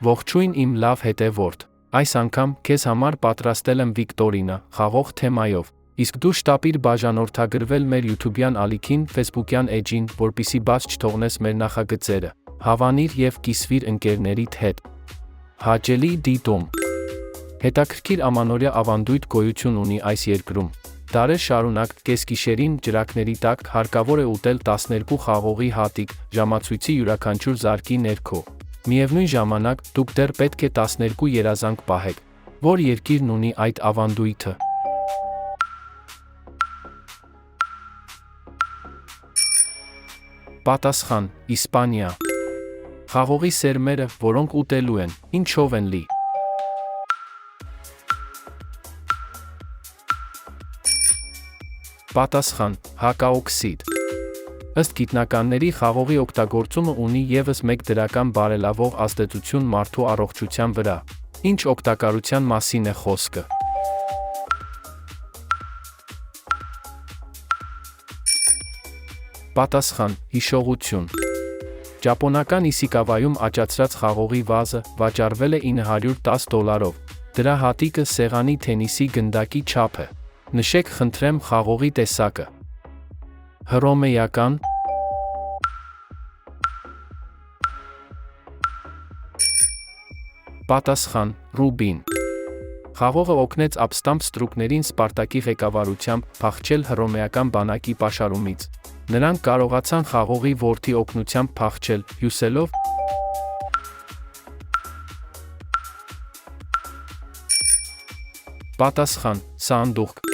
Ողջույն իմ լավ հետևորդ, այս անգամ քեզ համար պատրաստել եմ վիկտորինա խաղող թեմայով, իսկ դու շտապիր բաժանորդագրվել մեր YouTube-յան ալիքին, Facebook-յան էջին, որպեսզի բաց չթողնես մեր նախագծերը, հավանիր եւ կիսվիր ընկերներիդ հետ։ Հաճելի դիտում։ Հետաքրքիր ամանորյա ավանդույթ գոյություն ունի այս երկրում։ Դարեր շարունակ կեսգիշերին ջրակների տակ հարկավոր է ուտել 12 խաղողի հատիկ, ժամացույցի յուրաքանչյուր զարկի ներքո։ Միևնույն ժամանակ, դուք դեռ պետք է 12 երազանք պահեք, որ երկիրն ունի այդ ավանդույթը։ Պատասխան. Իսպանիա։ Խաղողի սերմերը, որոնք ուտելու են, ինչով են լի։ Պատասխան. հակաօքսիդ։ Ըստ գիտնականների խաղողի օգտագործումը ունի ևս մեկ դրական բարելավող ազդեցություն մարդու առողջության վրա։ Ինչ օգտակարության մասին է խոսքը։ Պատասխան. հիշողություն։ Ճապոնական Իսիկավայում աճացրած խաղողի վազը վաճառվել է $910։ Դրա հատիկը սեղանի թենիսի գնդակի չափ է։ Նշեք խնդրեմ խաղողի տեսակը։ Հռոմեական։ Պատասխան. ռուբին։ Խաղողը օգնեց ապստամբ ստրուկներին Սպարտակի ղեկավարությամբ փախչել հռոմեական բանակի պաշարումից։ Նրանք կարողացան խաղողի որդի օգնությամբ փախչել, հյուսելով։ Պատասխան. սանդուղք։